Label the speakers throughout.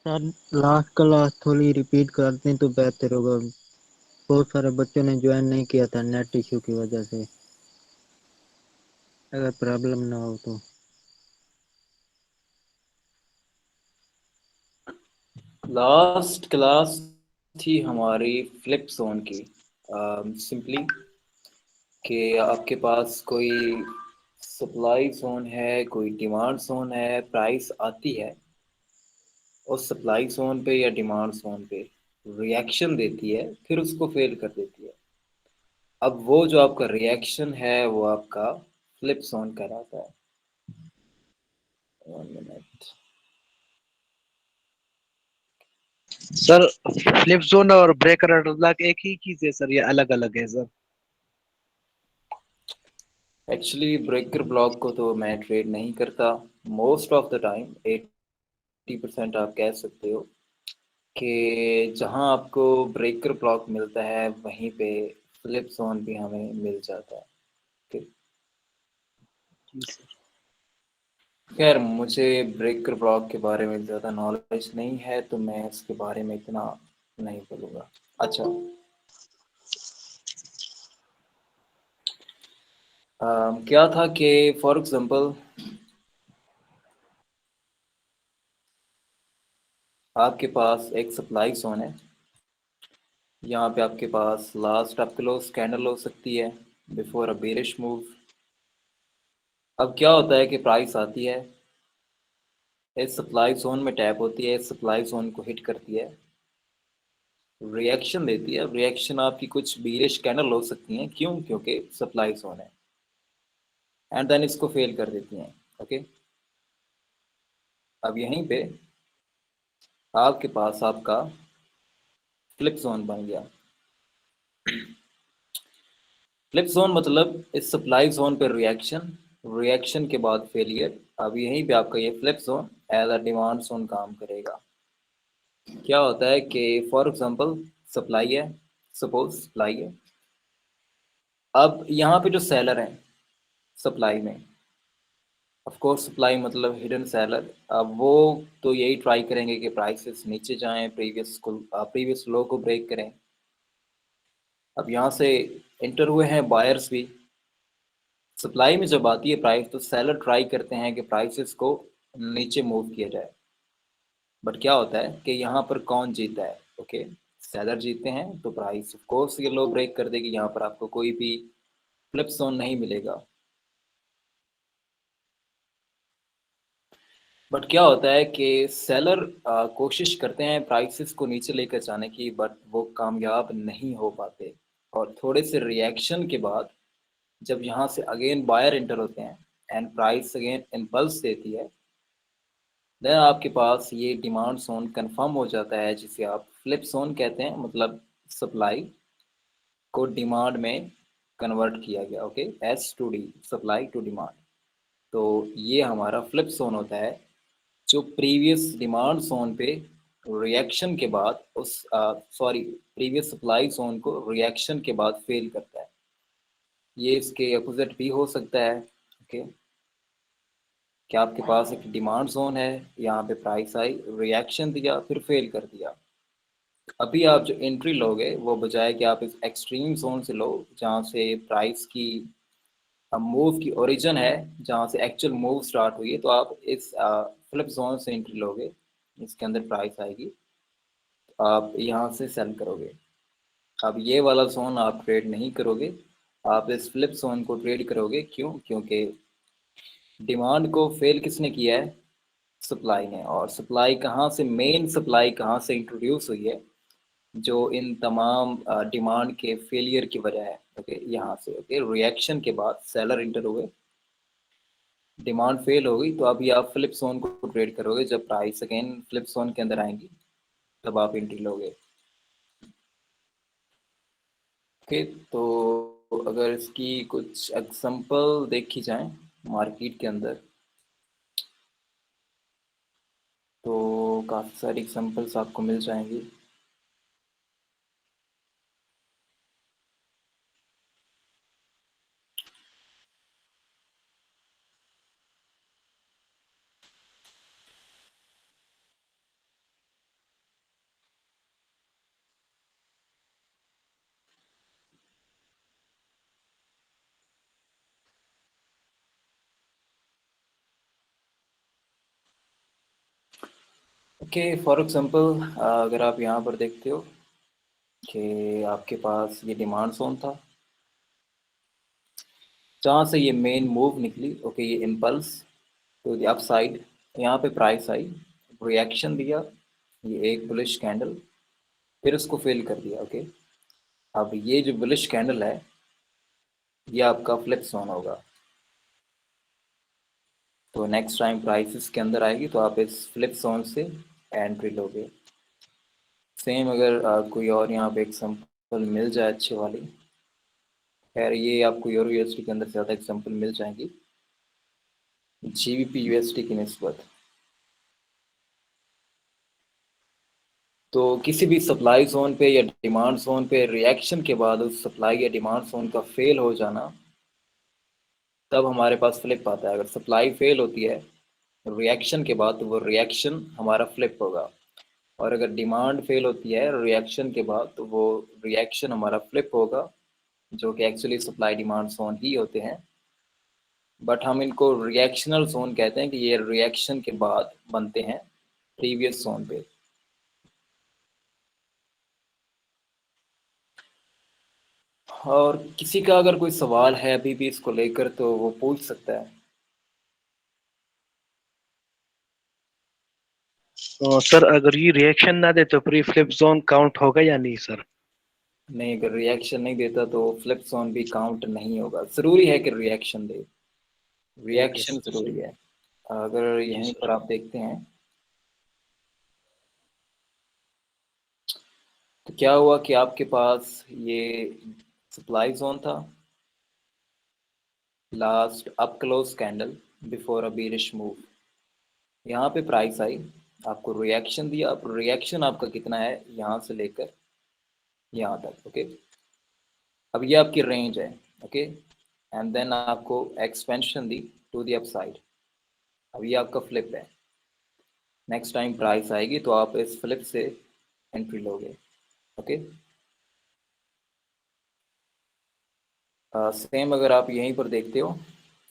Speaker 1: Sir last class थोड़ी repeat कर दें तो बेहतर होगा। बहुत सारे बच्चों ने ज्वाइन नहीं किया था नेट इश्यू की वजह से, अगर प्रॉब्लम ना हो तो।
Speaker 2: लास्ट क्लास थी हमारी फ्लिप जोन की। सिंपली कि आपके पास कोई सप्लाई जोन है, कोई डिमांड जोन है, प्राइस आती है उस सप्लाई जोन पे या डिमांड जोन पे, रिएक्शन देती है, फिर उसको फेल कर देती है। अब वो जो आपका रिएक्शन है वो आपका फ्लिप जोन कहलाता है। 1 मिनट।
Speaker 3: सर फ्लिप जोन और ब्रेकर अटलग एक ही चीज है सर, ये अलग अलग है सर?
Speaker 2: एक्चुअली ब्रेकर ब्लॉक को तो मैं ट्रेड नहीं करता। मोस्ट ऑफ द टाइम 80% आप कह सकते हो कि जहां आपको ब्रेकर ब्लॉक मिलता है वहीं पे फ्लिप जोन भी हमें मिल जाता है। ठीक।
Speaker 3: जी सर।
Speaker 2: खैर मुझे ब्रेकर ब्लॉक के बारे में ज़्यादा नॉलेज नहीं है तो मैं इसके बारे में इतना नहीं बोलूँगा। अच्छा, क्या था कि फॉर एग्जांपल आपके पास एक सप्लाई जोन है। यहाँ पे आपके पास लास्ट आप क्लोज कैंडल हो सकती है बिफोर अ बेरिश मूव। अब क्या होता है कि प्राइस आती है, इस सप्लाई जोन में टैप होती है, इस सप्लाई जोन को हिट करती है, रिएक्शन देती है। रिएक्शन आपकी कुछ बीरिश कैंडल हो सकती हैं, क्यों? क्योंकि सप्लाई जोन है। एंड देन इसको फेल कर देती हैं। ओके। अब यहीं पे आपके पास आपका फ्लिप जोन बन गया। फ्लिप जोन मतलब इस सप्लाई जोन पे रिएक्शन, रिएक्शन के बाद फेलियर। अब यहीं पे आपका ये flip zone as a demand zone काम करेगा। क्या होता है कि फॉर एग्जांपल सप्लाई है, सपोज सप्लाई है। अब यहाँ पे जो सेलर हैं सप्लाई में, ऑफ कोर्स सप्लाई मतलब हिडन सेलर, अब वो तो यही ट्राई करेंगे कि प्राइसेस नीचे जाएं, प्रीवियस लो को ब्रेक करें। अब यहाँ से इंटर हुए हैं बायर्स भी। सप्लाई में जब आती है प्राइस तो सेलर ट्राई करते हैं कि प्राइसेस को नीचे मूव किया जाए। बट क्या होता है कि यहाँ पर कौन जीता है? ओके, सेलर जीतते हैं तो प्राइस ऑफ कोर्स ये लो ब्रेक कर देगी। यहाँ पर आपको कोई भी फ्लिप जोन नहीं मिलेगा। बट क्या होता है कि सेलर कोशिश करते हैं प्राइसेस को नीचे लेकर जाने की, बट वो कामयाब नहीं हो पाते। और थोड़े से रिएक्शन के बाद जब यहाँ से अगेन बायर इंटर होते हैं एंड प्राइस अगेन इम्पल्स देती है, देन आपके पास ये डिमांड जोन कंफर्म हो जाता है, जिसे आप फ्लिप जोन कहते हैं। मतलब सप्लाई को डिमांड में कन्वर्ट किया गया। Okay, S to D, supply to demand. तो ये हमारा फ्लिप जोन होता है जो प्रीवियस डिमांड जोन पे रिएक्शन के बाद उस सॉरी प्रीवियस सप्लाई जोन को रिएक्शन के बाद फेल करता है। ये इसके अपोजिट भी हो सकता है। ओके, कि आपके पास एक डिमांड जोन है, यहाँ पे प्राइस आई, रिएक्शन दिया, फिर फेल कर दिया। अभी आप जो एंट्री लोगे वो बजाय कि आप इस एक्सट्रीम जोन से लो जहाँ से प्राइस की मूव की ओरिजिन है, जहाँ से एक्चुअल मूव स्टार्ट हुई है, तो आप इस फ्लिप जोन से एंट्री लोगे, इसके अंदर प्राइस आएगी, आप यहाँ से सेल करोगे। अब ये वाला जोन आप ट्रेड नहीं करोगे, आप इस फ्लिप जोन को ट्रेड करोगे। क्यों? क्योंकि डिमांड को फेल किसने किया है? सप्लाई ने। और सप्लाई कहाँ से, मेन सप्लाई कहाँ से इंट्रोड्यूस हुई है जो इन तमाम डिमांड के फेलियर की वजह है? ओके, यहाँ से। ओके, रिएक्शन के बाद सेलर इंटर हुए, डिमांड फेल हो गई, तो अभी आप फ्लिप जोन को ट्रेड करोगे। जब प्राइस अगेन फ्लिप जोन के अंदर आएंगी तब आप एंट्री लोगे। ओके, तो अगर इसकी कुछ एग्जांपल देखी जाए मार्केट के अंदर, तो काफ़ी सारी एग्जांपल्स आपको मिल जाएंगी। ओके, फॉर एग्जांपल अगर आप यहाँ पर देखते हो कि आपके पास ये डिमांड जोन था जहाँ से ये मेन मूव निकली। ओके, ये इम्पल्स टू द अपसाइड, यहाँ पे प्राइस आई, रिएक्शन दिया, ये एक बुलिश कैंडल, फिर उसको फेल कर दिया। ओके, अब ये जो बुलिश कैंडल है ये आपका फ्लिप जोन होगा। तो नेक्स्ट टाइम प्राइस इसके अंदर आएगी तो आप इस फ्लिप जोन से एंट्री लोगे। सेम अगर कोई और यहाँ पे एग्जांपल मिल जाए अच्छे वाली, खैर ये आपको यूरो यूएसडी के अंदर ज़्यादा एग्जांपल मिल जाएंगी जीबीपी यूएसडी की निस्बत। तो किसी भी सप्लाई जोन पे या डिमांड जोन पे रिएक्शन के बाद उस सप्लाई या डिमांड जोन का फेल हो जाना, तब हमारे पास फ्लिप आता है। अगर सप्लाई फेल होती है रिएक्शन के बाद तो वो रिएक्शन हमारा फ्लिप होगा, और अगर डिमांड फेल होती है रिएक्शन के बाद तो वो रिएक्शन हमारा फ्लिप होगा, जो कि एक्चुअली सप्लाई डिमांड जोन ही होते हैं, बट हम इनको रिएक्शनल जोन कहते हैं कि ये रिएक्शन के बाद बनते हैं प्रीवियस जोन पे। और किसी का अगर कोई सवाल है अभी भी इसको लेकर तो वो पूछ सकता है।
Speaker 3: तो सर अगर ये रिएक्शन ना दे तो प्री फ्लिप जोन काउंट होगा या नहीं सर?
Speaker 2: नहीं, अगर रिएक्शन नहीं देता तो फ्लिप जोन भी काउंट नहीं होगा। ज़रूरी है कि रिएक्शन दे,
Speaker 3: ओके
Speaker 2: रिएक्शन
Speaker 3: सर।
Speaker 2: ज़रूरी है। अगर
Speaker 3: जी
Speaker 2: यहीं
Speaker 3: सर।
Speaker 2: पर आप देखते हैं तो क्या हुआ कि आपके पास ये सप्लाई जोन था, last up close candle before अ बेरिश मूव, यहाँ पे प्राइस आई, आपको रिएक्शन दिया। अब रिएक्शन आपका कितना है यहाँ से लेकर यहाँ तक। ओके, अब ये आपकी रेंज है। ओके, एंड देन आपको expansion the to the upside. अब ये आपका फ्लिप है। नेक्स्ट टाइम प्राइस आएगी तो आप इस फ्लिप से एंट्री लोगे। ओके, सेम अगर आप यहीं पर देखते हो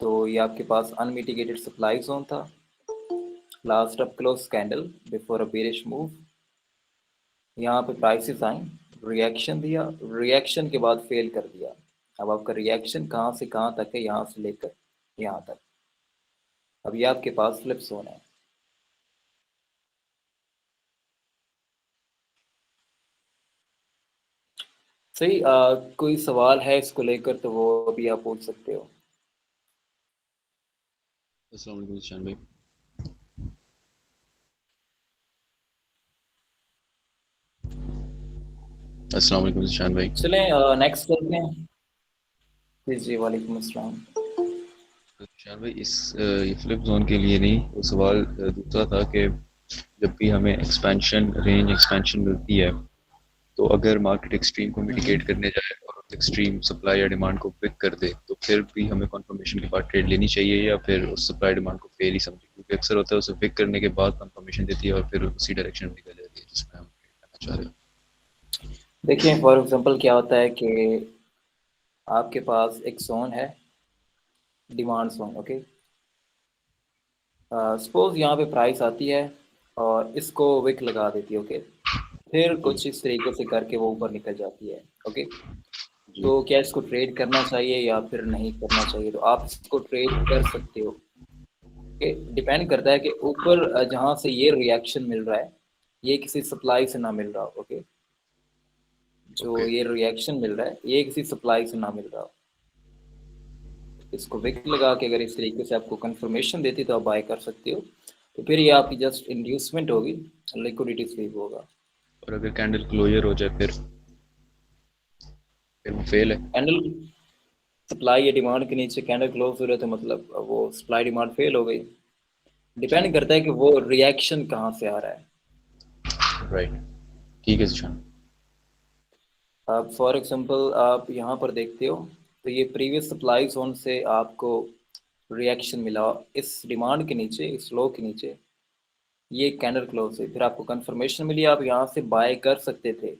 Speaker 2: तो ये आपके पास अनमिटिगेटेड सप्लाई जोन था, last up close candle before अ बेरिश मूव, यहाँ पे प्राइसेस आई, रिएक्शन दिया, रिएक्शन के बाद फेल कर दिया। अब आपका रिएक्शन कहाँ से कहाँ तक है, यहाँ से लेकर यहाँ तक। अब ये आपके पास फ्लिप जोन है। सही, कोई सवाल है इसको लेकर तो वो अभी आप पूछ सकते हो।
Speaker 4: अस्सलाम वालेकुम शान भाई। अस्सलाम वालेकुम शान भाई।
Speaker 2: चलें नेक्स्ट करते हैं। जी जी, वालेकुम अस्सलाम।
Speaker 4: शान भाई इस ये फ्लिप जोन के लिए नहीं, वो सवाल दूसरा था कि जब भी हमें एक्सपेंशन रेंज एक्सपेंशन मिलती है तो अगर मार्केट एक्सट्रीम को मिटिगेट करने जाए और एक्सट्रीम सप्लाई या डिमांड को पिक कर दे तो फिर भी हमें कंफर्मेशन के बाद ट्रेड लेनी चाहिए या फिर उस सप्लाई डिमांड को फेल ही समझे? क्योंकि अक्सर होता है उसे पिक करने के बाद कंफर्मेशन देती है और फिर उसी डायरेक्शन में निकल जाती है जिसमें हम ट्रेड करना चाह रहे हैं।
Speaker 2: देखिए फॉर एग्जांपल क्या होता है कि आपके पास एक जोन है, डिमांड जोन। ओके, सपोज यहाँ पे प्राइस आती है और इसको विक लगा देती है। ओके, फिर
Speaker 4: जी
Speaker 2: कुछ इस तरीके से करके वो ऊपर निकल जाती है। ओके,
Speaker 4: जी
Speaker 2: तो क्या इसको ट्रेड करना चाहिए या फिर नहीं करना चाहिए? तो आप इसको ट्रेड कर सकते हो। ओके, डिपेंड करता है कि ऊपर जहाँ से ये रिएक्शन मिल रहा है ये किसी सप्लाई से ना मिल रहा हो। ओके, जो
Speaker 4: ओके
Speaker 2: ये रिएक्शन मिल रहा है ये किसी सप्लाई से ना मिल रहा हो। इसको विक लगा के अगर इस तरीके से आपको कंफर्मेशन देती तो आप बाय कर सकते हो। तो फिर ये आपकी जस्ट इंड्यूसमेंट होगी, लिक्विडिटी स्वीप होगा।
Speaker 4: और अगर कैंडल क्लोजर हो जाए फिर वो फेल है?
Speaker 2: कैंडल सप्लाई या डिमांड के नीचे कैंडल क्लोज हो रहे तो मतलब वो सप्लाई डिमांड फेल हो गई।
Speaker 4: जी
Speaker 2: डिपेंड करता है कि वो रिएक्शन कहाँ से आ रहा है।
Speaker 4: राइट, ठीक है शान।
Speaker 2: अब फॉर एग्जांपल आप यहाँ पर देखते हो तो ये प्रीवियस सप्लाई जोन से आपको रिएक्शन मिला इस डिमांड के नीचे, इस लो के नीचे, ये कैंडल क्लोज है, फिर आपको कंफर्मेशन मिली, आप यहाँ से बाय कर सकते थे।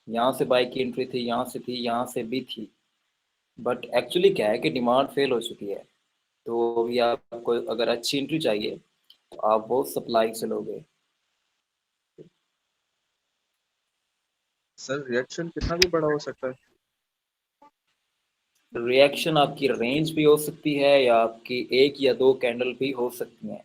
Speaker 2: यहाँ से बाय की एंट्री थी, यहाँ से थी, यहाँ से भी थी, बट एक्चुअली क्या है कि डिमांड फेल हो चुकी है। तो अभी आपको अगर अच्छी एंट्री चाहिए तो आप वो सप्लाई से लोगे।
Speaker 5: सर रिएक्शन कितना भी बड़ा हो सकता है?
Speaker 2: रिएक्शन आपकी रेंज भी हो सकती है या आपकी 1 या 2 कैंडल भी हो सकती हैं।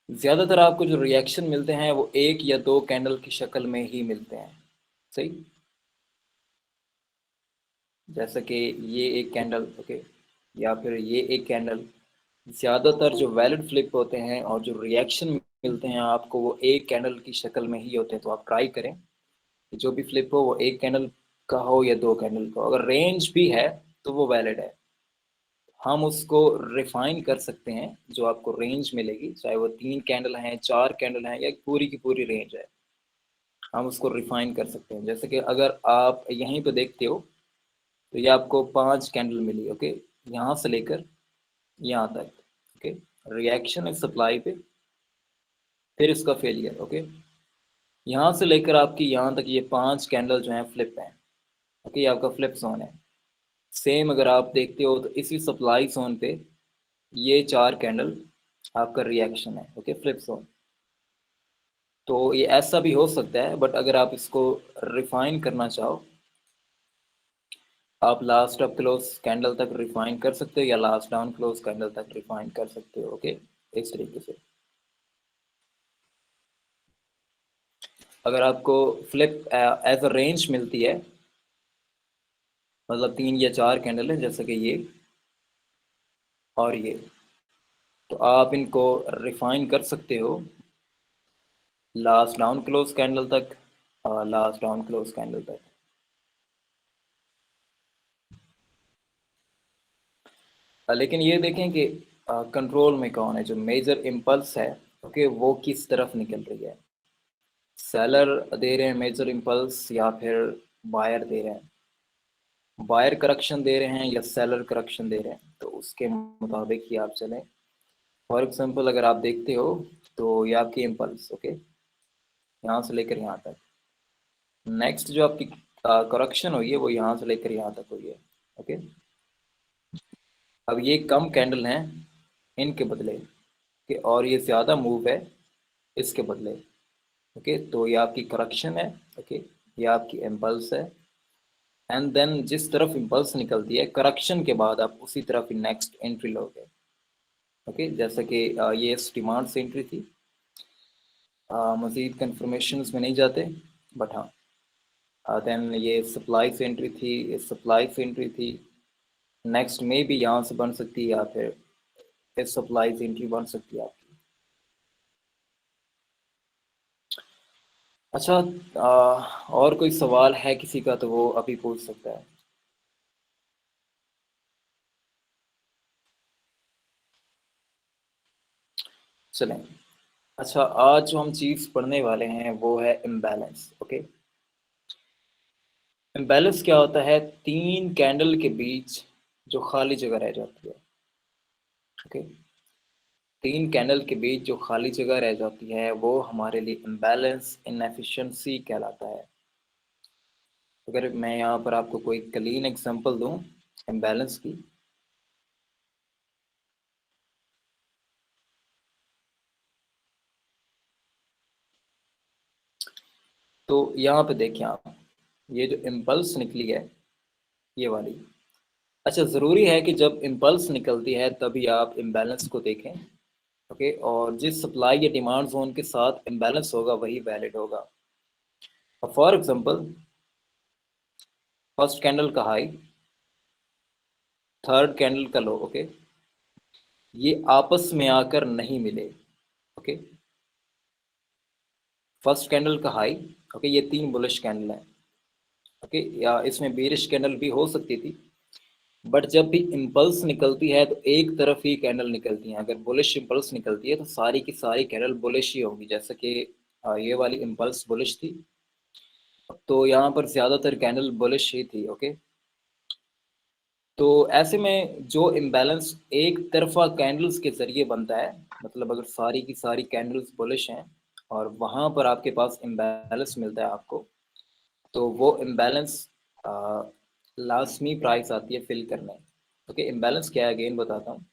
Speaker 2: ज़्यादातर आपको जो रिएक्शन मिलते हैं वो 1 या 2 कैंडल की शक्ल में ही मिलते हैं, सही। जैसा कि ये एक कैंडल, ओके, या फिर ये एक कैंडल। ज़्यादातर जो वैलिड फ्लिप होते हैं और जो रिएक्शन मिलते हैं आपको वो एक कैंडल की शक्ल में ही होते हैं। तो आप ट्राई करें कि जो भी फ्लिप हो वो एक कैंडल का हो या 2 कैंडल का हो। अगर रेंज भी है तो वो वैलिड है। हम उसको रिफाइन कर सकते हैं, जो आपको रेंज मिलेगी, चाहे वो 3 कैंडल हैं, 4 कैंडल हैं या पूरी की पूरी रेंज है, हम उसको रिफाइन कर सकते हैं। जैसे कि अगर आप यहीं पे देखते हो तो ये आपको 5 कैंडल मिली, ओके, यहाँ से लेकर यहाँ तक, ओके। रिएक्शन है सप्लाई पे, फिर इसका फेलियर, ओके। यहाँ से लेकर आपकी यहाँ तक ये 5 कैंडल जो हैं फ्लिप हैं, ओके, ये आपका फ्लिप जोन है। सेम अगर आप देखते हो तो इसी सप्लाई जोन पे ये 4 कैंडल आपका रिएक्शन है, ओके, फ्लिप जोन। तो ये ऐसा भी हो सकता है, बट अगर आप इसको रिफाइन करना चाहो, आप लास्ट अप क्लोज कैंडल तक रिफाइन कर सकते हो या लास्ट डाउन क्लोज कैंडल तक रिफाइन कर सकते हो, ओके, इस तरीके से। अगर आपको फ्लिप एज अ रेंज मिलती है, मतलब 3 या 4 कैंडल है जैसे कि ये और ये, तो आप इनको रिफाइन कर सकते हो लास्ट डाउन क्लोज कैंडल तक, लास्ट डाउन क्लोज कैंडल तक। लेकिन ये देखें कि कंट्रोल में कौन है, जो मेजर इम्पल्स है, ओके, वो किस तरफ निकल रही है। सेलर दे रहे हैं मेजर इम्पल्स या फिर बायर दे रहे हैं, बायर करेक्शन दे रहे हैं या सेलर करेक्शन दे रहे हैं, तो उसके मुताबिक ही आप चलें। फॉर एग्जांपल अगर आप देखते हो तो ये आपकी इम्पल्स, ओके, यहाँ से लेकर यहाँ तक। नेक्स्ट जो आपकी करेक्शन हुई है वो यहाँ से लेकर यहाँ तक हुई है, ओके। अब ये कम कैंडल हैं इनके बदले के, और ये ज़्यादा मूव है इसके बदले, ओके। तो ये आपकी करेक्शन है, ओके, ये आपकी इम्पल्स है। एंड देन जिस तरफ इम्पल्स निकलती है करेक्शन के बाद आप उसी तरफ नेक्स्ट एंट्री लोगे, ओके। जैसे कि ये डिमांड से एंट्री थी, मज़ीद कंफर्मेशन में नहीं जाते, बट हाँ, देन ये सप्लाई से एंट्री थी, ये सप्लाई से एंट्री थी। नेक्स्ट में भी यहाँ से बन सकती है या फिर इस सप्लाई से एंट्री बन सकती है आपकी। अच्छा, और कोई सवाल है किसी का तो वो अभी पूछ सकता है। चलें, अच्छा, आज जो हम चीज़ पढ़ने वाले हैं वो है इम्बैलेंस, ओके। इम्बैलेंस क्या होता है? 3 कैंडल के बीच जो खाली जगह रह जाती है, ओके। 3 कैंडल के बीच जो खाली जगह रह जाती है वो हमारे लिए इम्बैलेंस, इनएफिशिएंसी कहलाता है। अगर मैं यहाँ पर आपको कोई क्लीन एग्जांपल दूँ इम्बैलेंस की, तो यहाँ पे देखिए आप, ये जो इम्पल्स निकली है ये वाली, अच्छा, ज़रूरी है कि जब इम्पल्स निकलती है तभी आप इम्बैलेंस को देखें, ओके। और जिस सप्लाई या डिमांड जोन के साथ इम्बैलेंस होगा वही वैलिड होगा। फॉर एग्जांपल, फर्स्ट कैंडल का हाई, थर्ड कैंडल का लो, ओके, ये आपस में आकर नहीं मिले, ओके। फर्स्ट कैंडल का हाई, ओके, ये 3 बुलिश कैंडल है, ओके, या इसमें बेरिश कैंडल भी हो सकती थी, बट जब भी इम्पल्स निकलती है तो एक तरफ ही कैंडल निकलती हैं। अगर बुलिश इम्पल्स निकलती है तो सारी की सारी कैंडल बुलिश ही होंगी। जैसे कि ये वाली इम्पल्स बुलिश थी, तो यहाँ पर ज़्यादातर कैंडल बुलिश ही थी, ओके। तो ऐसे में जो इम्बैलेंस एक तरफा कैंडल्स के ज़रिए बनता है, मतलब अगर सारी की सारी कैंडल्स बुलिश हैं और वहाँ पर आपके पास इम्बैलेंस मिलता है आपको, तो वो इम्बैलेंस लाजमी प्राइस आती है फिल करने, ओके। इम्बैलेंस क्या है अगेन बताता हूँ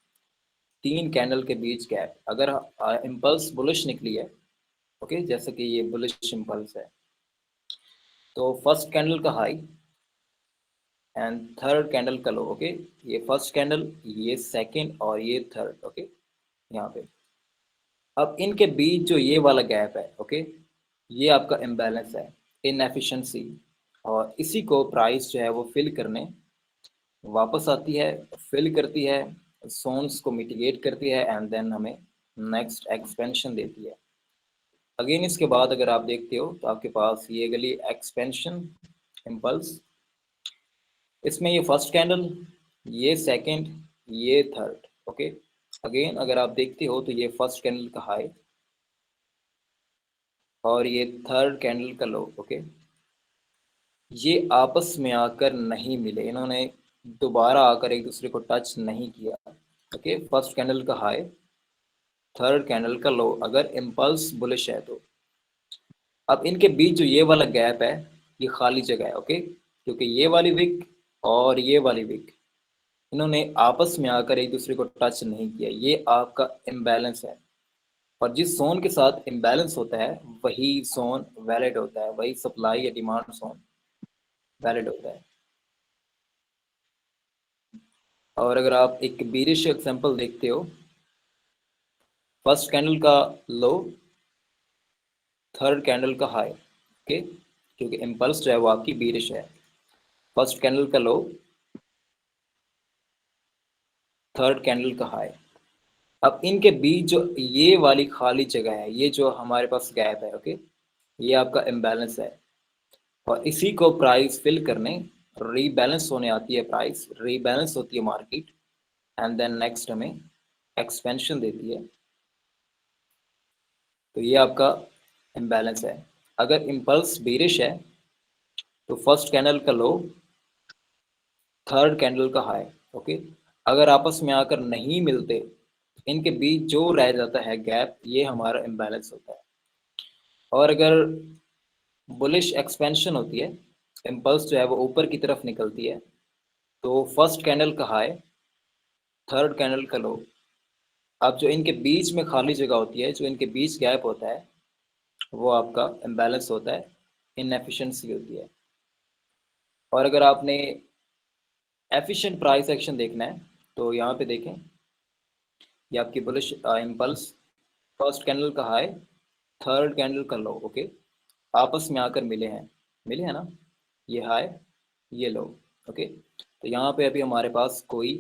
Speaker 2: 3 कैंडल के बीच गैप, अगर इम्पल्स बुलिश निकली है, ओके, जैसे कि ये बुलिश इम्पल्स है, तो फर्स्ट कैंडल का हाई एंड थर्ड कैंडल का लो, ओके, ये फर्स्ट कैंडल, ये सेकंड और ये थर्ड, ओके, यहाँ पे। अब इनके बीच जो ये वाला गैप है, ओके, ये आपका इम्बैलेंस है, इनएफिशिएंसी, और इसी को प्राइस जो है वो फिल करने वापस आती है, फिल करती है, जोन्स को मिटिगेट करती है एंड देन हमें नेक्स्ट एक्सपेंशन देती है। अगेन इसके बाद अगर आप देखते हो तो आपके पास ये गली एक्सपेंशन इम्पल्स, इसमें ये फर्स्ट कैंडल, ये सेकंड, ये थर्ड, ओके। अगेन अगर आप देखते हो तो ये फर्स्ट कैंडल का हाई और ये थर्ड कैंडल का लो, ओके, ये आपस में आकर नहीं मिले, इन्होंने दोबारा आकर एक दूसरे को टच नहीं किया, ओके। फर्स्ट कैंडल का हाई, थर्ड कैंडल का लो, अगर इम्पल्स बुलिश है तो। अब इनके बीच जो ये वाला गैप है ये खाली जगह है, ओके, क्योंकि ये वाली विक और ये वाली विक इन्होंने आपस में आकर एक दूसरे को टच नहीं किया, ये आपका इम्बैलेंस है। और जिस जोन के साथ इम्बैलेंस होता है वही जोन वैलिड होता है, वही सप्लाई या डिमांड जोन वैलिड होता है। और अगर आप एक बीरिश एग्जांपल देखते हो, फर्स्ट कैंडल का लो, थर्ड कैंडल का हाई, ओके, क्योंकि इम्पल्स जो है वो आपकी बीरिश है। फर्स्ट कैंडल का लो, थर्ड कैंडल का हाई। अब इनके बीच जो ये वाली खाली जगह है, ये जो हमारे पास गैप है, ओके, ये आपका इम्बैलेंस है, और इसी को प्राइस फिल करने रीबैलेंस होने आती है, प्राइस रीबैलेंस होती है मार्केट, एंड देन नेक्स्ट हमें एक्सपेंशन देती है। तो ये आपका इम्बैलेंस है। अगर इम्पल्स बेरिश है तो फर्स्ट कैंडल का लो, थर्ड कैंडल का हाई, ओके, अगर आपस में आकर नहीं मिलते, इनके बीच जो रह जाता है गैप, ये हमारा इम्बैलेंस होता है। और अगर बुलिश एक्सपेंशन होती है, इम्पल्स जो है वो ऊपर की तरफ निकलती है, तो फर्स्ट कैंडल का हाई, थर्ड कैंडल का लो, अब जो इनके बीच में खाली जगह होती है, जो इनके बीच गैप होता है, वो आपका इम्बैलेंस होता है, इनएफिशिएंसी होती है। और अगर आपने एफिशिएंट प्राइस एक्शन देखना है तो यहाँ पे देखें, ये आपकी बुलिश इम्पल्स, फर्स्ट कैंडल का हाई, थर्ड कैंडल का लो, ओके, आपस में आकर मिले हैं ना, ये हाई ये लो, ओके। तो यहाँ पे अभी हमारे पास कोई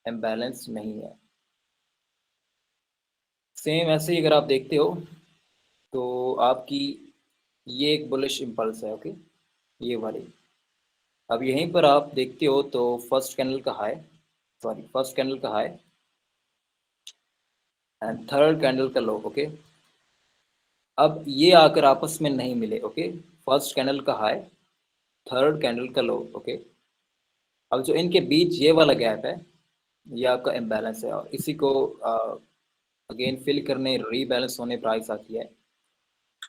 Speaker 2: इम्बैलेंस नहीं है। सेम ऐसे ही अगर आप देखते हो तो आपकी ये एक बुलिश इम्पल्स है, ओके, ये वाली। अब यहीं पर आप देखते हो तो फर्स्ट कैंडल का हाई एंड थर्ड कैंडल का लो, ओके। अब ये आकर आपस में नहीं मिले, ओके, फर्स्ट कैंडल का हाई, थर्ड कैंडल का लो, ओके। अब जो इनके बीच ये वाला गैप है, ये आपका इम्बैलेंस है, और इसी को अगेन फिल करने रीबैलेंस होने प्राइस आती है,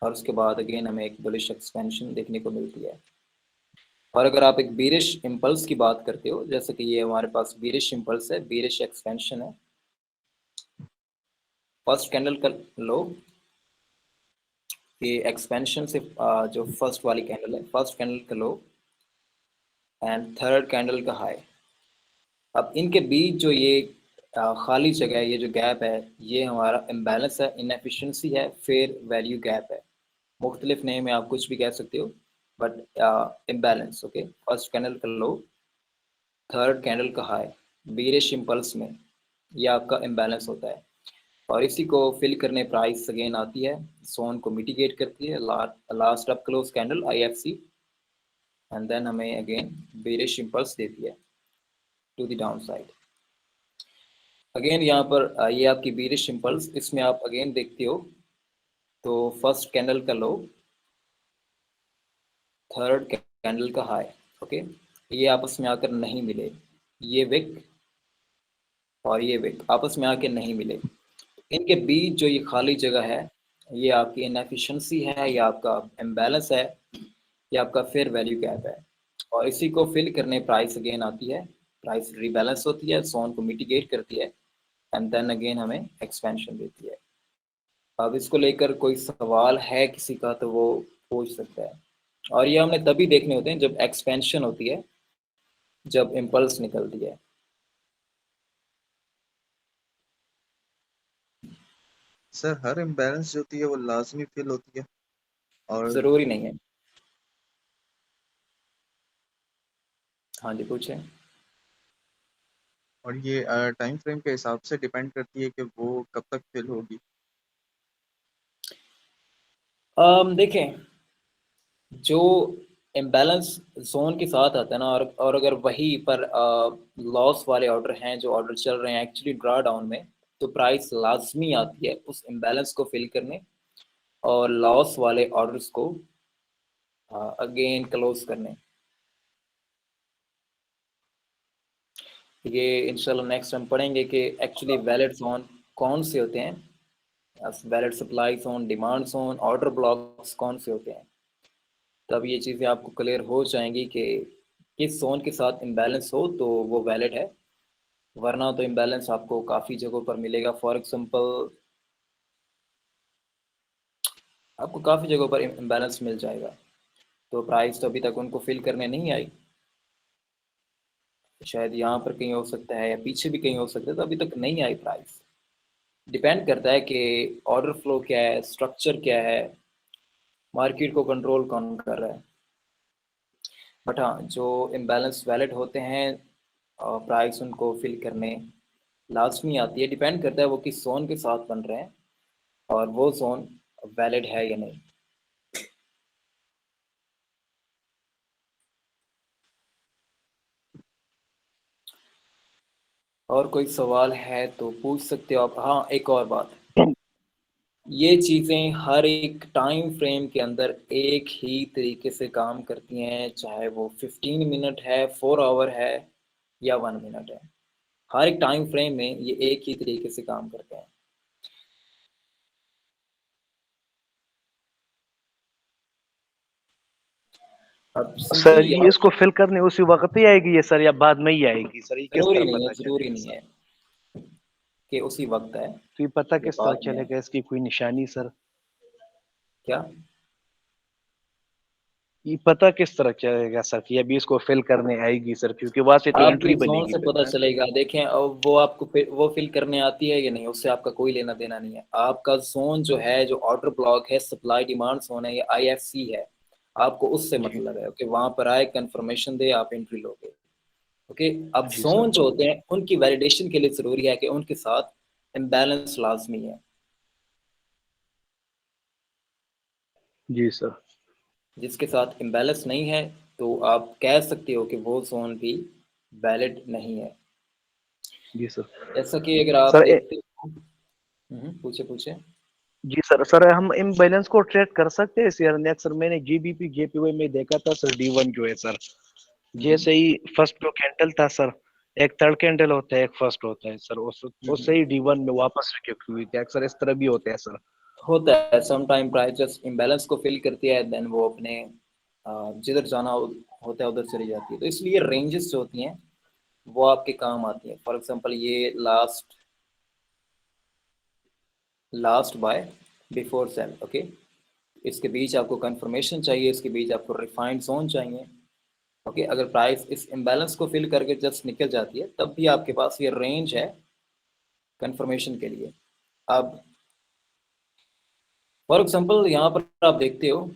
Speaker 2: और उसके बाद अगेन हमें एक बुलिश एक्सपेंशन देखने को मिलती है। और अगर आप एक बीरिश इम्पल्स की बात करते हो, जैसे कि ये हमारे पास बीरिश इम्पल्स है, बीरिश एक्सपेंशन है, फर्स्ट कैंडल का लो, ये एक्सपेंशन से जो फर्स्ट वाली कैंडल है, फर्स्ट कैंडल का लो एंड थर्ड कैंडल का हाई। अब इनके बीच जो ये खाली जगह है, ये जो गैप है, ये हमारा इम्बैलेंस है, इनएफिशिएंसी है, फेयर वैल्यू गैप है, मुख्तलिफ नेम में आप कुछ भी कह सकते हो, but imbalance, okay. First candle का लो, थर्ड कैंडल का हाई, बीरिश इम्पल्स में ये आपका इम्बैलेंस होता है, और इसी को फिल करने प्राइस अगेन आती है, जोन को मिटिगेट करती है, last up close candle IFC, and then हमें अगेन बीरिश इम्पल्स देती है to the downside. Again यहाँ पर ये आपकी बीरिश इम्पल्स, इसमें आप अगेन देखते हो तो फर्स्ट कैंडल का लो, थर्ड कैंडल का हाई, ओके, ये आपस में आकर नहीं मिले, ये विक और ये विक आपस में आकर नहीं मिले, इनके बीच जो ये खाली जगह है, ये आपकी इनएफिशिएंसी है, ये आपका इम्बैलेंस है, ये आपका फेयर वैल्यू गैप है, और इसी को फिल करने प्राइस अगेन आती है, प्राइस रीबैलेंस होती है, जोन को मिटिगेट करती है, एंड देन अगेन हमें एक्सपेंशन देती है। अब इसको लेकर कोई सवाल है किसी का तो वो पूछ सकता है। और ये हमने तभी देखने होते हैं जब एक्सपेंशन होती है, जब इम्पल्स निकलती है।
Speaker 5: सर हर इम्बैलेंस जो होती है वो लाजमी फिल होती है और
Speaker 2: ज़रूरी नहीं है। हाँ जी, पूछें।
Speaker 5: ये टाइम फ्रेम के हिसाब से डिपेंड करती है कि वो कब तक फिल होगी।
Speaker 2: देखें, जो इम्बैलेंस जोन के साथ आता है ना, और अगर वही पर लॉस वाले ऑर्डर हैं, जो ऑर्डर चल रहे हैं एक्चुअली ड्रा डाउन में, तो प्राइस लाजमी आती है उस इम्बैलेंस को फिल करने और लॉस वाले ऑर्डर्स को अगेन क्लोज करने। ये इंशाल्लाह नेक्स्ट हम पढ़ेंगे कि एक्चुअली वैलिड जोन कौन से होते हैं, valid supply zone, demand zone, order blocks कौन से होते हैं। तब ये चीज़ें आपको क्लियर हो जाएंगी कि किस जोन के साथ इम्बैलेंस हो तो वो वैलिड है, वरना तो इम्बैलेंस आपको काफ़ी जगहों पर मिलेगा। फॉर एग्जांपल आपको काफ़ी जगहों पर इम्बैलेंस मिल जाएगा, तो प्राइस तो अभी तक उनको फिल करने नहीं आई। शायद यहाँ पर कहीं हो सकता है या पीछे भी कहीं हो सकता है, तो अभी तक नहीं आई प्राइस। डिपेंड करता है कि ऑर्डर फ्लो क्या है, स्ट्रक्चर क्या है, मार्केट को कंट्रोल कौन कर रहा है। बट हाँ, जो इम्बैलेंस वैलिड होते हैं प्राइस उनको फिल करने लाजमी आती है। डिपेंड करता है वो किस जोन के साथ बन रहे हैं और वो जोन वैलिड है या नहीं। और कोई सवाल है तो पूछ सकते हो आप। हाँ, एक और बात, ये चीज़ें हर एक टाइम फ्रेम के अंदर एक ही तरीके से काम करती हैं, चाहे वो 15 मिनट है, 4 आवर है या 1 मिनट है। हर एक टाइम फ्रेम में ये एक ही तरीके से काम करते हैं। अब
Speaker 3: सर
Speaker 2: सिंपली
Speaker 3: ये इसको फिल करने उसी वक्त ही आएगी ये सर, या बाद में ही आएगी सर? ये किस
Speaker 2: ज़रूरी
Speaker 3: तरह
Speaker 2: नहीं है,
Speaker 3: पता
Speaker 2: ज़रूरी
Speaker 3: चलेगा
Speaker 2: नहीं
Speaker 3: सर?
Speaker 2: है कि उसी वक्त है
Speaker 3: तो ये पता
Speaker 2: या
Speaker 3: किस तरह
Speaker 2: बाद में है।
Speaker 3: चलेगा, इसकी कोई निशानी सर?
Speaker 2: क्या?
Speaker 3: ये पता किस तरह चलेगा सर कि अभी इसको फिल करने आएगी सर? क्योंकि वहां से तो
Speaker 2: आपके
Speaker 3: एंट्री
Speaker 2: जोन
Speaker 3: बनेगी
Speaker 2: से
Speaker 3: फिर
Speaker 2: पता
Speaker 3: ना।
Speaker 2: चलेगा। देखें, अब वो आपको वो फिल करने आती है या नहीं, उससे आपका कोई लेना देना नहीं है। आपका जोन जो है, जो ऑर्डर ब्लॉक है, सप्लाई डिमांड जोन है या IFC है, आपको उससे
Speaker 3: जी
Speaker 2: मतलब है। ओके, वहां पर आए, कंफर्मेशन दे, आप एंट्री लोगे। ओके, अब
Speaker 3: जी
Speaker 2: जोन
Speaker 3: सर।
Speaker 2: जो होते हैं उनकी वैलिडेशन के लिए जरूरी है कि उनके साथ इम्बैलेंस लाजमी है।
Speaker 3: जी सर।
Speaker 2: जिसके साथ इम्बैलेंस नहीं है तो आप कह सकते हो कि वो जोन भी वैलिड नहीं है।
Speaker 3: जी सर।
Speaker 2: जैसा कि अगर आप
Speaker 3: सर
Speaker 2: देखते हो, पूछे पूछे।
Speaker 3: जी सर। सर हम इम्बैलेंस को ट्रेड कर सकते हैं सर? नेक्स्ट सर मैंने GBP JPY में देखा था सर, D1 जो है सर, जैसे ही फर्स्ट जो कैंडल था सर, एक थर्ड कैंडल होता है, एक फर्स्ट होता है सर, उससे ही D1 में वापस रिजेक्ट हुई थी सर। इस तरह भी होता है सर?
Speaker 2: होता है, some time price just imbalance को फिल करती है, देन वो अपने जिधर जाना होता है उधर चली जाती है। तो इसलिए रेंजेस जो होती हैं वो आपके काम आती हैं। फॉर एग्जांपल ये last buy before sell. Okay, इसके बीच आपको कंफर्मेशन चाहिए, इसके बीच आपको रिफाइंड जोन चाहिए। ओके, अगर प्राइस इस इम्बैलेंस को फिल करके जस्ट निकल जाती है, तब भी आपके पास ये रेंज है कंफर्मेशन के लिए। अब फॉर एग्जांपल यहाँ पर आप देखते हो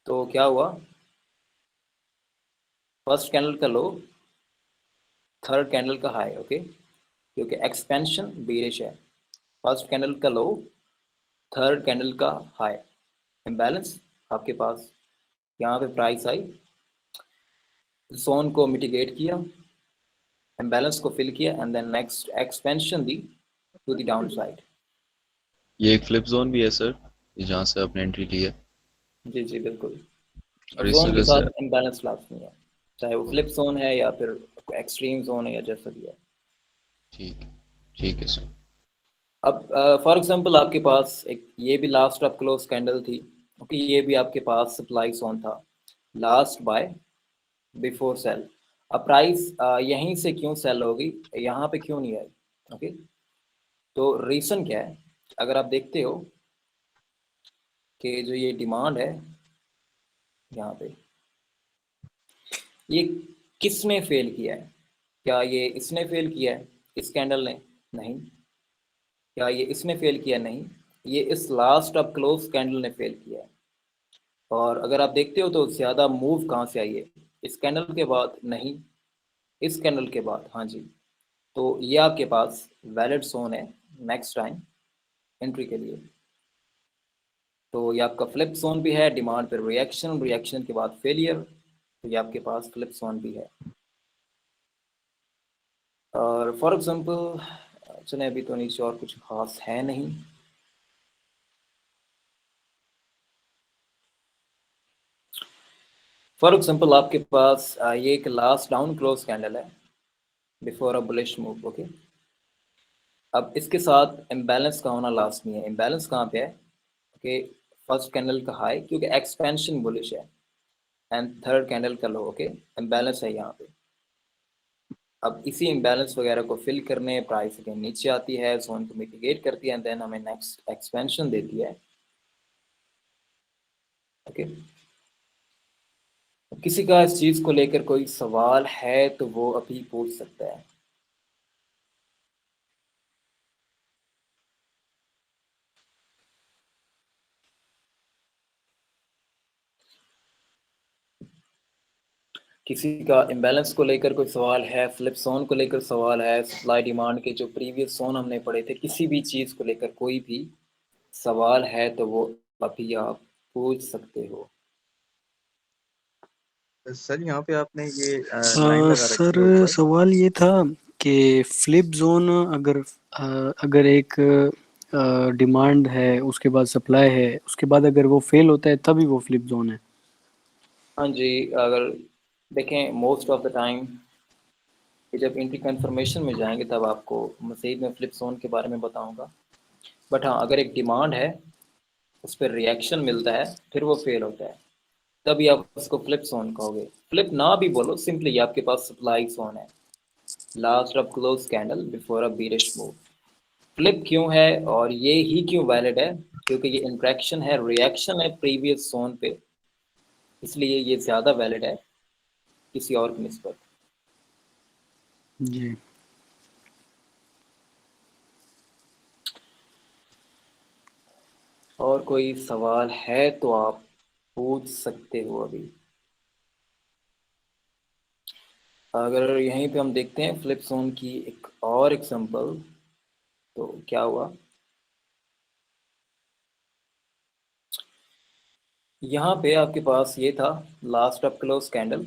Speaker 2: तो क्या हुआ, फर्स्ट कैंडल का लो, थर्ड कैंडल का हाई। ओके, क्योंकि एक्सपेंशन बेरिश है। फर्स्ट कैंडल का लो, थर्ड कैंडल का हाई, इम्बैलेंस आपके पास। यहाँ पे प्राइस आई, जोन को मिटिगेट किया, इम्बैलेंस को फिल किया, and then next expansion the to the downside.
Speaker 4: ये एक फ्लिप जोन भी है सर, जहाँ से आपने एंट्री ली है,
Speaker 2: जी जी बिल्कुल।
Speaker 4: और इस
Speaker 2: जोन के
Speaker 4: वजह से।
Speaker 2: साथ इम्बैलेंस लाजमी है, चाहे वो फ्लिप जोन है या फिर एक्सट्रीम जोन है या जैसा भी है।
Speaker 4: ठीक ठीक है सर।
Speaker 2: अब फॉर एग्जांपल आपके पास एक ये भी लास्ट ऑफ क्लोज कैंडल थी। ओके, ये भी आपके पास सप्लाई जोन था, लास्ट बाय बिफोर सेल। अब प्राइस यहीं से क्यों सेल होगी, यहाँ पे क्यों नहीं आई? ओके, तो रीज़न क्या है? अगर आप देखते हो कि जो ये डिमांड है यहाँ पे, ये किसने फेल किया है? क्या ये इसने फेल किया है, इस कैंडल ने? नहीं। क्या ये इसने फेल किया? नहीं, ये इस लास्ट ऑफ क्लोज कैंडल ने फेल किया है। और अगर आप देखते हो तो ज़्यादा मूव कहाँ से आई है? इस कैंडल के बाद? नहीं, इस कैंडल के बाद। हाँ जी, तो ये आपके पास वैलिड जोन है नेक्स्ट टाइम एंट्री के लिए। तो ये आपका फ्लिप जोन भी है, डिमांड पर रिएक्शन, रिएक्शन के बाद फेलियर, तो ये आपके पास फ्लिप जोन भी है। और फॉर एग्जांपल चले, अभी तो नीचे और कुछ खास है नहीं। फॉर एग्जांपल आपके पास ये एक लास्ट डाउन क्लोज कैंडल है before a bullish move. Okay, अब इसके साथ इम्बैलेंस का होना लास्ट नहीं है। इम्बैलेंस कहाँ पे है? ओके, फर्स्ट कैंडल का हाई, क्योंकि एक्सपेंशन बुलिश है, एंड थर्ड कैंडल का लो। ओके, इम्बैलेंस है यहाँ पे। अब इसी इम्बैलेंस वगैरह को फिल करने प्राइस अगेन नीचे आती है, जोन को मिटिगेट करती है, एंड देन हमें नेक्स्ट एक्सपेंशन देती है। ओके, किसी का इस चीज़ को लेकर कोई सवाल है तो वो अभी पूछ सकता है। किसी का इम्बैलेंस को लेकर कोई सवाल है, फ्लिप जोन को लेकर सवाल है, सप्लाई डिमांड के जो प्रीवियस जोन हमने पढ़े थे, किसी भी चीज़ को लेकर कोई भी सवाल है तो वो अभी आप पूछ सकते हो।
Speaker 5: सर यहाँ पे आपने ये लाइन लगा रखी
Speaker 6: सर
Speaker 5: है ऊपर।
Speaker 6: सवाल ये था कि फ्लिप जोन अगर एक डिमांड है, उसके बाद सप्लाई है, उसके बाद अगर वो फेल होता है तभी वो फ्लिप जोन है।
Speaker 2: हाँ जी, अगर देखें मोस्ट ऑफ द टाइम जब एंट्री कंफर्मेशन में जाएंगे तब आपको मज़ीद में फ्लिप जोन के बारे में बताऊंगा। बट हाँ, अगर एक डिमांड है, उस पर रिएक्शन मिलता है, फिर वो फेल होता है, तभी आप उसको फ्लिप जोन कहोगे। फ्लिप ना भी बोलो, सिंपली आपके पास सप्लाई जोन है, last of close candle before a bearish move. Flip क्यों है और ये ही क्यों वैलिड है? क्योंकि ये इंट्रैक्शन है, रिएक्शन है प्रीवियस जोन पे, इसलिए ये ज़्यादा वैलिड है किसी और की निस्बत।
Speaker 6: जी
Speaker 2: और कोई सवाल है तो आप पूछ सकते हो अभी। अगर यहीं पे हम देखते हैं फ्लिप जोन की एक और एग्जांपल, तो क्या हुआ? यहाँ पे आपके पास ये था last of close candle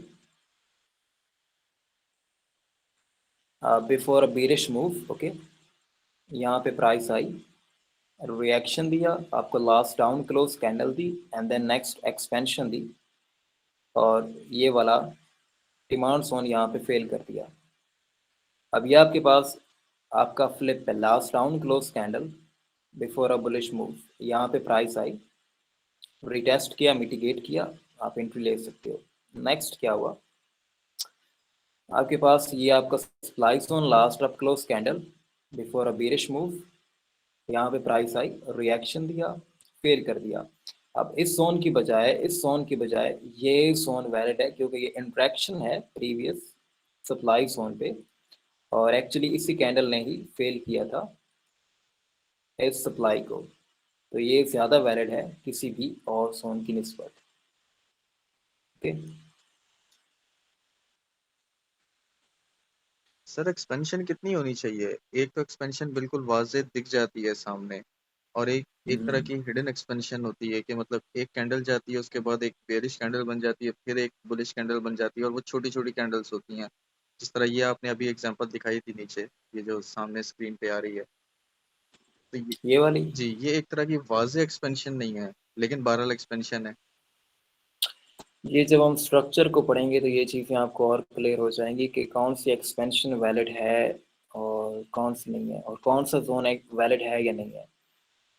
Speaker 2: before a bearish move. Okay, यहाँ पे प्राइस आई, रिएक्शन दिया, आपको लास्ट डाउन क्लोज कैंडल दी, एंड देन नेक्स्ट एक्सपेंशन दी, और ये वाला डिमांड जोन यहाँ पे फेल कर दिया। अब ये आपके पास आपका फ्लिप है, last down close candle before a bullish move. यहाँ पे प्राइस आई, रिटेस्ट किया, मिटिगेट किया, आप एंट्री ले सकते हो। नेक्स्ट क्या हुआ? आपके पास ये आपका supply zone, last of close candle before a bearish move, यहाँ पे प्राइस आई, रिएक्शन दिया, फेल कर दिया। अब इस जोन की बजाय, इस जोन की बजाय ये जोन वैलिड है, क्योंकि ये इंट्रैक्शन है प्रीवियस सप्लाई जोन पे, और एक्चुअली इसी कैंडल ने ही फेल किया था इस सप्लाई को, तो ये ज़्यादा वैलिड है किसी भी और जोन की निस्बत। ओके,
Speaker 5: सर एक्सपेंशन कितनी होनी चाहिए? एक तो एक्सपेंशन बिल्कुल वाज़ेह दिख जाती है सामने, और एक एक तरह की हिडन एक्सपेंशन होती है कि मतलब एक कैंडल जाती है, उसके बाद एक बेरिश कैंडल बन जाती है, फिर एक बुलिश कैंडल बन जाती है, और वो छोटी छोटी कैंडल्स होती हैं, जिस तरह ये आपने अभी एग्जांपल दिखाई थी नीचे, ये जो सामने स्क्रीन पे आ रही है। तो
Speaker 2: ये वाली,
Speaker 5: जी, ये एक तरह की वाज़ेह एक्सपेंशन नहीं है, लेकिन बहरहाल एक्सपेंशन है।
Speaker 2: ये जब हम स्ट्रक्चर को पढ़ेंगे तो ये चीज़ें आपको और क्लियर हो जाएंगी कि कौन सी एक्सपेंशन वैलिड है और कौन सी नहीं है, और कौन सा जोन एक वैलिड है या नहीं है।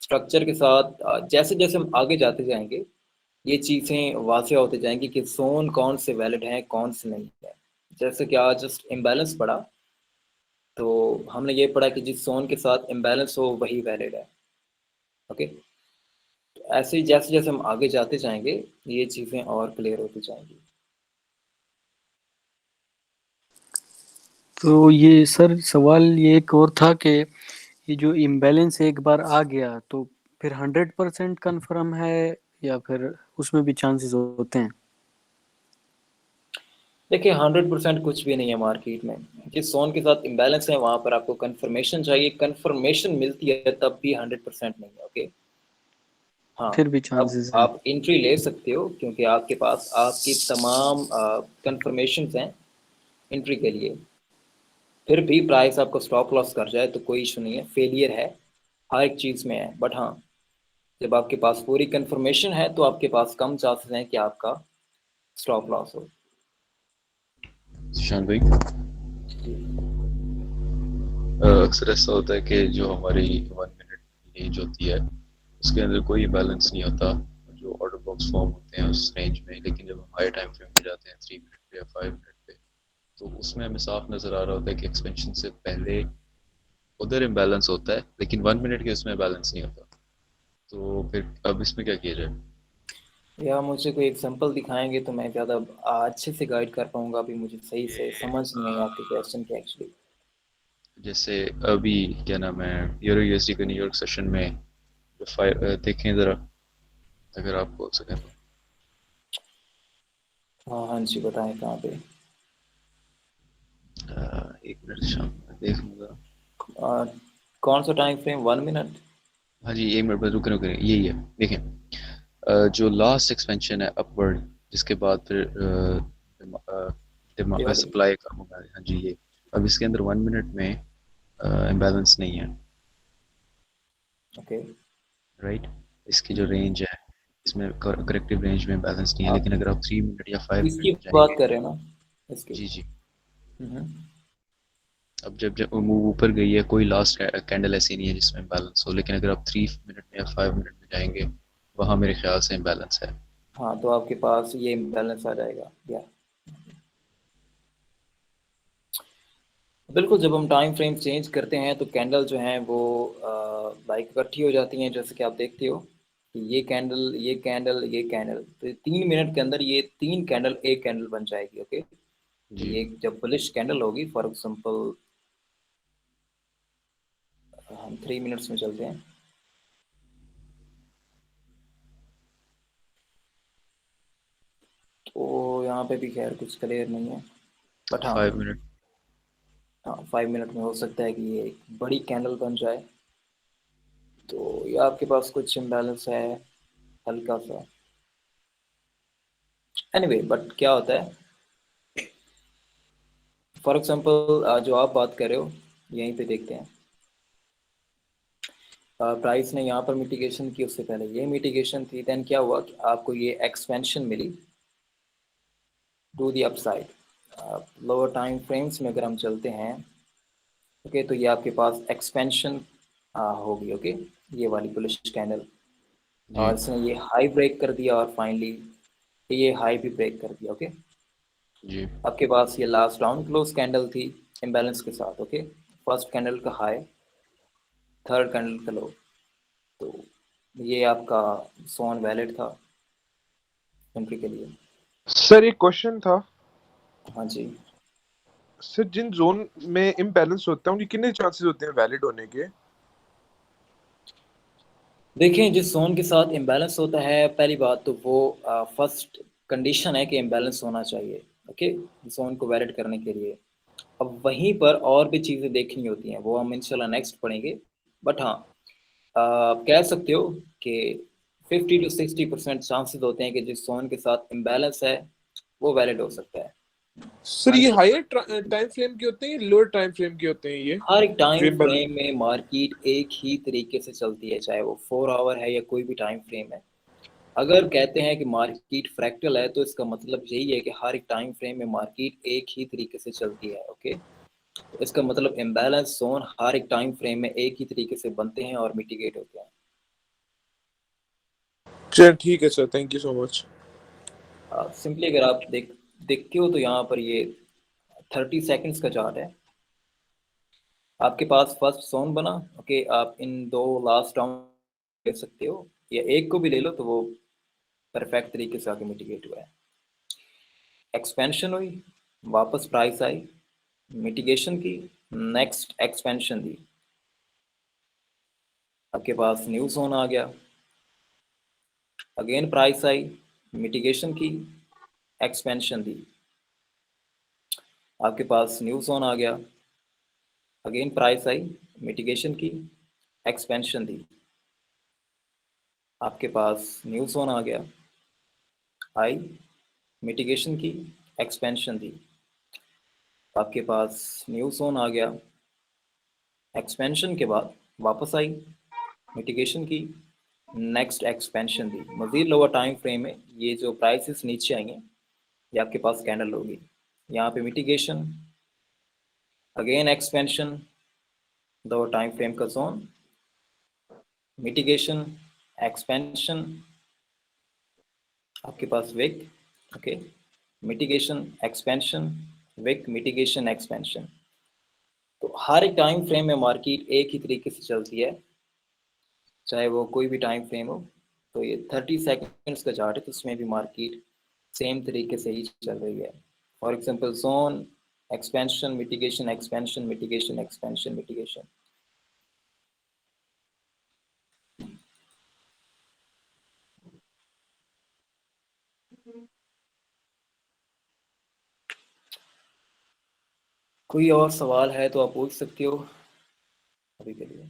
Speaker 2: स्ट्रक्चर के साथ जैसे जैसे हम आगे जाते जाएंगे ये चीज़ें वाज़ेह होते जाएंगी कि जोन कौन से वैलिड हैं, कौन से नहीं है। जैसे कि आज जस्ट इम्बैलेंस पड़ा, तो हमने ये पढ़ा कि जिस जोन के साथ इम्बैलेंस हो वही वैलिड है। ओके, तो ऐसे ही जैसे जैसे हम आगे जाते जाएंगे ये चीज़ें और क्लियर होती जाएंगी।
Speaker 6: तो ये सर सवाल ये एक और था कि ये जो इम्बैलेंस एक बार आ गया तो फिर 100% कन्फर्म है या फिर उसमें भी चांसेस होते हैं?
Speaker 2: देखिए 100% कुछ भी नहीं है मार्केट में। जिस जोन के साथ इम्बैलेंस है वहाँ पर आपको कंफर्मेशन चाहिए, कंफर्मेशन मिलती है तब भी 100% नहीं है। ओके, हाँ,
Speaker 6: फिर भी
Speaker 2: अब
Speaker 6: चांसेस हैं।
Speaker 2: आप एंट्री ले सकते हो क्योंकि आपके पास आपकी तमाम कंफर्मेशंस हैं एंट्री के लिए। फिर भी प्राइस आपको स्टॉप लॉस कर जाए तो कोई इशू नहीं है, फेलियर है हर एक चीज़ में है। बट हाँ, जब आपके पास पूरी कंफर्मेशन है तो आपके पास कम चांसेस हैं कि आपका स्टॉप लॉस हो।
Speaker 4: शान भाई,
Speaker 2: जी।
Speaker 4: अक्सर ऐसा होता है कि जो हमारी 1 मिनट रेंज होती है उसके अंदर कोई बैलेंस नहीं होता, जो ऑर्डर बॉक्स फॉर्म होते हैं उस रेंज में। लेकिन जब हम हाई टाइम फ्रेम पे जाते हैं 3 मिनट पे या 5 मिनट पे, तो उसमें हमें साफ नज़र आ रहा होता है कि एक्सपेंशन से पहले उधर इम्बैलेंस होता है, लेकिन 1 मिनट के उसमें बैलेंस नहीं होता। तो फिर अब इसमें क्या किया जाए?
Speaker 2: या मुझे कोई एग्जांपल दिखाएंगे तो मैं ज़्यादा अच्छे से गाइड कर पाऊंगा। अभी मुझे सही से समझ नहीं आई आपके क्वेश्चन की एक्चुअली।
Speaker 4: जैसे अभी क्या नाम है, यूरो यूएसडी का न्यूयॉर्क सेशन में जो देखें ज़रा, अगर आप बोल सकें तो।
Speaker 2: हाँ हाँ जी, बताएं कहाँ पे।
Speaker 4: 1 मिनट शाम देख लूँगा।
Speaker 2: आ, कौन सा टाइम फ्रेम, 1 मिनट?
Speaker 4: हाँ जी, 1 मिनट बस रुक रुक, यही है देखें। जो लास्ट एक्सपेंशन है अपवर्ड, जिसके बाद फिर
Speaker 2: ये वाली।
Speaker 4: सप्लाई कम होगा। हाँ जी, ये अब इसके अंदर 1 मिनट में इम्बैलेंस नहीं है,
Speaker 2: ओके,
Speaker 4: राइट। इसकी जो रेंज है इसमें करेक्टिव रेंज में बैलेंस नहीं है,
Speaker 2: आप
Speaker 4: लेकिन अगर आप 3 मिनट या 5 मिनट
Speaker 2: इसकी
Speaker 4: में
Speaker 2: बात
Speaker 4: जाएंगे।
Speaker 2: कर रहे हैं ना, इसकी?
Speaker 4: जी जी।
Speaker 2: हम्म।
Speaker 4: अब जब जब मूव ऊपर गई है, कोई लास्ट कैंडल ऐसी नहीं है जिसमें बैलेंस हो, लेकिन अगर आप 3 मिनट में या 5 मिनट में जाएंगे, वहाँ मेरे ख्याल से इम्बैलेंस है।
Speaker 2: हाँ, तो आपके पास ये बैलेंस आ जाएगा या बिल्कुल। जब हम टाइम फ्रेम चेंज करते हैं तो कैंडल जो हैं वो लाइक इकट्ठी हो जाती हैं, जैसे कि आप देखते हो कि ये कैंडल, ये कैंडल, ये कैंडल, तो 3 मिनट के अंदर ये 3 कैंडल एक कैंडल बन जाएगी। ओके,
Speaker 4: जी
Speaker 2: ये जब बुलिश कैंडल होगी, फॉर एग्जांपल हम 3 मिनट्स में चलते हैं। तो यहाँ पे भी खैर कुछ क्लियर नहीं है, बट हाँ
Speaker 4: 5 मिनट।
Speaker 2: हाँ 5 मिनट में हो सकता है कि ये एक बड़ी कैंडल बन जाए। तो ये आपके पास कुछ इम्बैलेंस है हल्का सा। एनीवे, बट क्या होता है, फॉर एग्जांपल जो आप बात कर रहे हो यहीं पे देखते हैं। प्राइस ने यहाँ पर मिटिगेशन की, उससे पहले ये मिटिगेशन थी, देन क्या हुआ कि आपको ये एक्सपेंशन मिली to the upside. Lower time frames में अगर हम चलते हैं, ओके, तो ये आपके पास एक्सपेंशन होगी। ओके, ये वाली बुलिश कैंडल,
Speaker 4: जी
Speaker 2: और इसने ये हाई ब्रेक कर दिया और फाइनली ये हाई भी ब्रेक कर दिया। ओके,
Speaker 4: जी
Speaker 2: आपके पास ये लास्ट डाउन क्लोज कैंडल थी इम्बैलेंस के साथ। ओके, फर्स्ट कैंडल का हाई, थर्ड कैंडल का लो, तो ये आपका सोन वैलिड था एंट्री के लिए।
Speaker 7: सर एक क्वेश्चन था
Speaker 2: हाँ जी।
Speaker 7: सर, जिन जोन में इम्बैलेंस होता है उनके कितने चांसेस होते हैं वैलिड होने के?
Speaker 2: देखिए, जिस जोन के साथ इम्बैलेंस होता है, पहली बात तो वो फर्स्ट कंडीशन है कि इम्बैलेंस होना चाहिए। ओके, जोन को वैलिड करने के लिए। अब वहीं पर और भी चीज़ें देखनी होती हैं, वो हम इंशाल्लाह नेक्स्ट पढ़ेंगे। बट हाँ, आप कह सकते हो कि 50 to 60% चांसेस होते हैं कि जिस जोन के साथ इम्बैलेंस है वो वैलिड हो सकता है।
Speaker 7: सर ये हायर टाइम फ्रेम के होते हैं या लोअर टाइम फ्रेम के होते हैं ये
Speaker 2: हर एक
Speaker 7: जो
Speaker 2: टाइम
Speaker 7: इम्बैलेंस?
Speaker 2: फ्रेम में मार्केट एक ही तरीके से चलती है, चाहे वो 4 आवर है या कोई भी टाइम फ्रेम है। अगर कहते हैं कि मार्केट फ्रैक्टल है तो इसका मतलब यही है कि हर एक टाइम फ्रेम में मार्केट एक ही तरीके से चलती है। ओके, तो इसका मतलब इम्बैलेंस जोन हर एक टाइम फ्रेम में एक ही तरीके से बनते हैं और मिटिगेट होते हैं।
Speaker 7: चल ठीक है sir, thank you so much.
Speaker 2: Simply अगर आप देखते हो तो यहाँ पर ये 30 सेकंड्स का चार्ट है। आपके पास फर्स्ट जोन बना, ओके, आप इन दो लास्ट डाउन ले सकते हो या एक को भी ले लो तो वो परफेक्ट तरीके से आगे मिटिगेट हुआ है। एक्सपेंशन हुई, वापस प्राइस आई, मिटिगेशन की, नेक्स्ट एक्सपेंशन दी, आपके पास न्यू जोन आ गया, अगेन प्राइस आई, मिटिगेशन की, एक्सपेंशन दी, आपके पास न्यू जोन आ गया, अगेन प्राइस आई, मिटिगेशन की, एक्सपेंशन दी, आपके पास न्यू जोन आ गया, आई, मिटिगेशन की, एक्सपेंशन दी, आपके पास न्यू जोन आ गया, एक्सपेंशन के बाद वापस आई, मिटिगेशन की, नेक्स्ट एक्सपेंशन दी। मज़ीद लोअर टाइम फ्रेम में ये जो प्राइसेस नीचे आएंगे ये आपके पास कैंडल होगी, यहाँ पे mitigation, again expansion, lower time frame का जोन, मिटिगेशन, एक्सपेंशन, आपके पास wick, okay, mitigation, expansion, wick, mitigation, expansion. तो हर एक टाइम फ्रेम में मार्केट एक ही तरीके से चलती है, चाहे वो कोई भी टाइम फ्रेम हो। तो ये 30 सेकंड्स का चार्ट है, तो उसमें भी मार्केट सेम तरीके से ही चल रही है। For example zone, expansion, mitigation, expansion, mitigation, expansion, mitigation. कोई और सवाल है तो आप पूछ सकते हो अभी के लिए।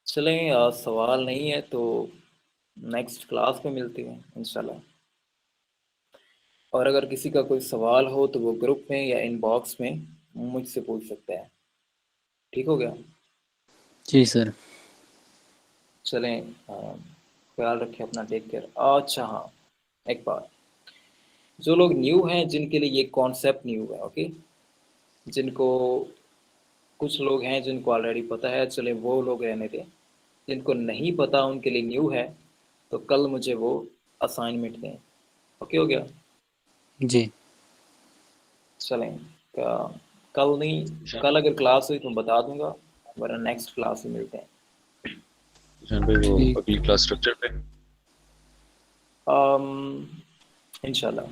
Speaker 2: चलें, सवाल नहीं है तो नेक्स्ट क्लास में मिलते हैं इंशाल्लाह। और अगर किसी का कोई सवाल हो तो वो ग्रुप में या इनबॉक्स में मुझसे पूछ सकता है। ठीक हो गया?
Speaker 6: जी सर।
Speaker 2: चलें, ख्याल रखें अपना, टेक केयर। अच्छा हाँ, एक बात, जो लोग न्यू हैं जिनके लिए ये कॉन्सेप्ट न्यू है, ओके, जिनको, कुछ लोग हैं जिनको ऑलरेडी पता है, चले वो लोग रहने दें। जिनको नहीं पता उनके लिए न्यू है, तो कल मुझे वो असाइनमेंट दें। ओके हो गया?
Speaker 6: जी।
Speaker 2: चलें, कल नहीं, कल अगर क्लास हुई तो बता दूंगा, वरना नेक्स्ट क्लास में मिलते हैं।
Speaker 4: जान भाई वो
Speaker 6: ठीक।
Speaker 4: अगली क्लास स्ट्रक्चर पे
Speaker 2: इंशाल्लाह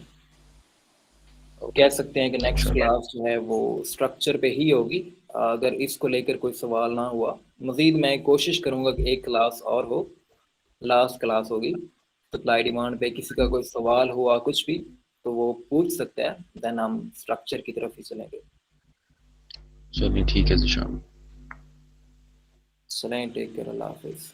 Speaker 2: कह सकते हैं कि नेक्स्ट क्लास जो है वो स्ट्रक्चर पे ही होगी। अगर इसको लेकर कोई सवाल ना हुआ, मज़ीद मैं कोशिश करूँगा कि एक क्लास और हो, लास्ट क्लास होगी। सप्लाई डिमांड पे किसी का कोई सवाल हुआ कुछ भी तो वो पूछ सकता है, देन हम स्ट्रक्चर की तरफ ही चलेंगे।
Speaker 4: चलिए ठीक है जिशान।
Speaker 2: चलें, टेक केयर, अल्लाह हाफिज़।